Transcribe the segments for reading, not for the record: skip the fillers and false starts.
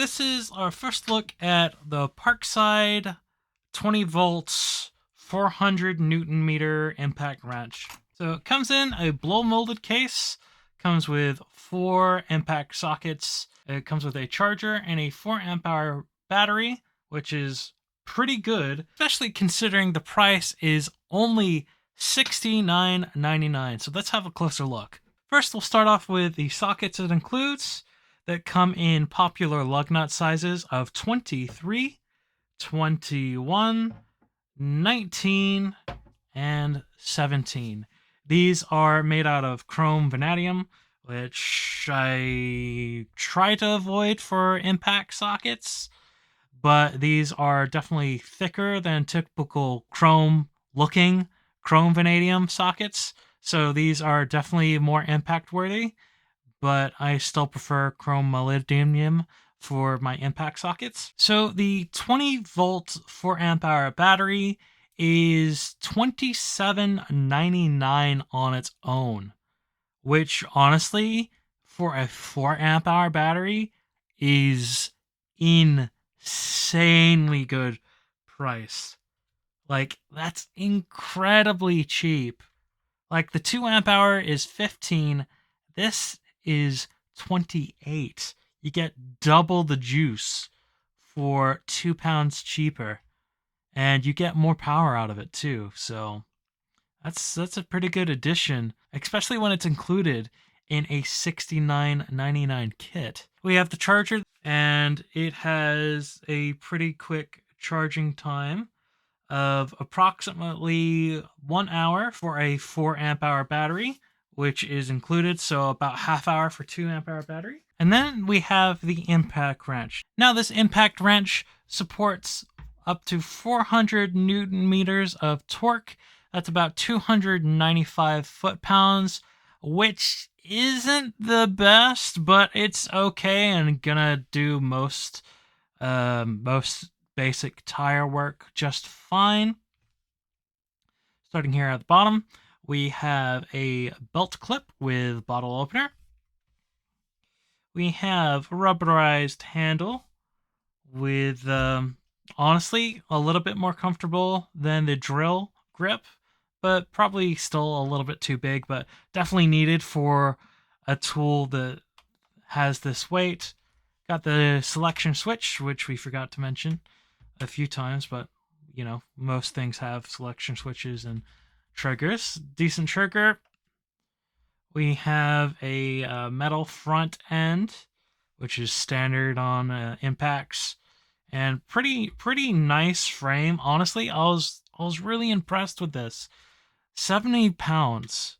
this is our first look at the Parkside 20 volts, 400 Newton meter impact wrench. So it comes in a blow molded case, comes with 4 impact sockets. It comes with a charger and a 4 amp hour battery, which is pretty good, especially considering the price is only $69.99. So let's have a closer look. First, we'll start off with the sockets it includes that come in popular lug nut sizes of 23, 21, 19, and 17. These are made out of chrome vanadium, which I try to avoid for impact sockets, but these are definitely thicker than typical chrome-looking chrome vanadium sockets, so these are definitely more impact-worthy, but I still prefer chrome molybdenum for my impact sockets. So the 20 volt 4 amp hour battery is $27.99 on its own, which honestly, for a 4 amp hour battery, is insanely good price. Like, that's incredibly cheap. Like, the 2 amp hour is 15. This is 28. You get double the juice for £2 cheaper, and you get more power out of it too. So that's a pretty good addition, especially when it's included in a $69.99 kit. We have the charger, and it has a pretty quick charging time of approximately 1 hour for a 4 amp hour battery, which is included, so about half hour for 2 amp hour battery. And then we have the impact wrench. Now this impact wrench supports up to 400 Newton meters of torque. That's about 295 foot-pounds, which isn't the best, but it's okay and gonna do most basic tire work just fine. Starting here at the bottom, we have a belt clip with bottle opener. We have a rubberized handle with, honestly, a little bit more comfortable than the drill grip, but probably still a little bit too big, but definitely needed for a tool that has this weight. Got the selection switch, which we forgot to mention a few times, but you know, most things have selection switches and triggers. Decent trigger. We have a metal front end, which is standard on impacts, and pretty nice frame. Honestly, I was really impressed with this. 70 pounds.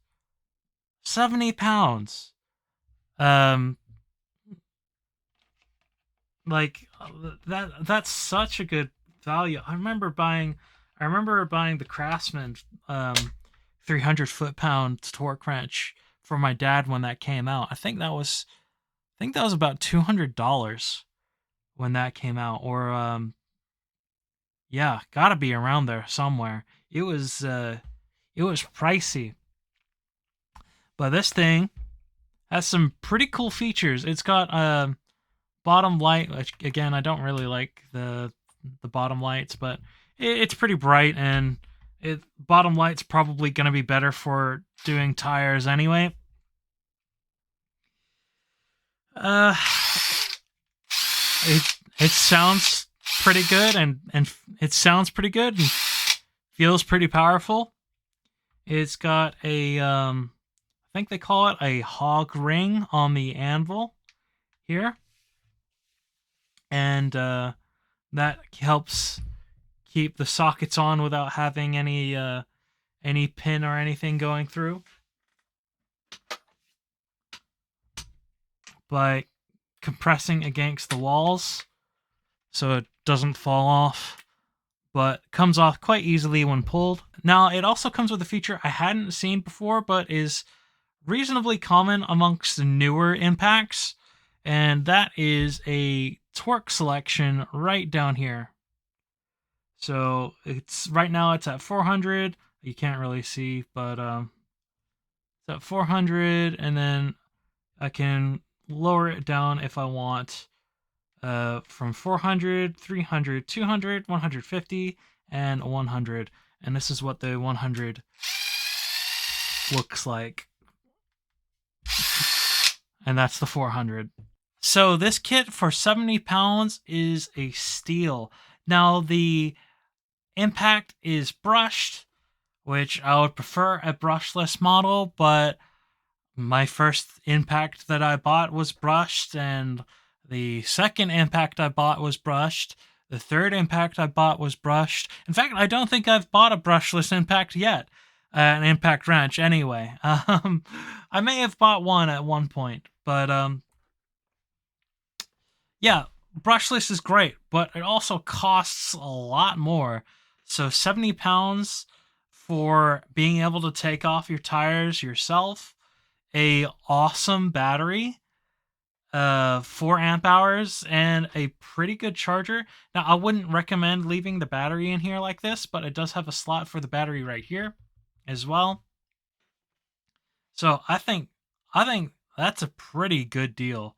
70 pounds. Like that's such a good value. I remember buying the Craftsman 300 foot-pound torque wrench for my dad when that came out. I think that was about $200 when that came out, or yeah, gotta be around there somewhere. It was pricey, but this thing has some pretty cool features. It's got bottom light, which again, I don't really like the bottom lights, but it's pretty bright, and bottom light's probably going to be better for doing tires anyway. It sounds pretty good, and it sounds pretty good and feels pretty powerful. It's got a I think they call it a hog ring on the anvil here, and that helps keep the sockets on without having any pin or anything going through. By compressing against the walls so it doesn't fall off, but comes off quite easily when pulled. Now, it also comes with a feature I hadn't seen before, but is reasonably common amongst the newer impacts, and that is a torque selection right down here. So right now it's at 400. You can't really see, but it's at 400, and then I can lower it down if I want. from 400, 300, 200, 150, and 100. And this is what the 100 looks like. And that's the 400. So this kit for 70 pounds is a steal. Now the impact is brushed, which I would prefer a brushless model, but my first impact that I bought was brushed, and the second impact I bought was brushed. The third impact I bought was brushed. In fact, I don't think I've bought a brushless impact yet. An impact wrench, anyway. I may have bought one at one point, but yeah, brushless is great, but it also costs a lot more. So 70 pounds for being able to take off your tires yourself, a awesome battery, 4 amp hours, and a pretty good charger. Now, I wouldn't recommend leaving the battery in here like this, but it does have a slot for the battery right here as well. So I think that's a pretty good deal.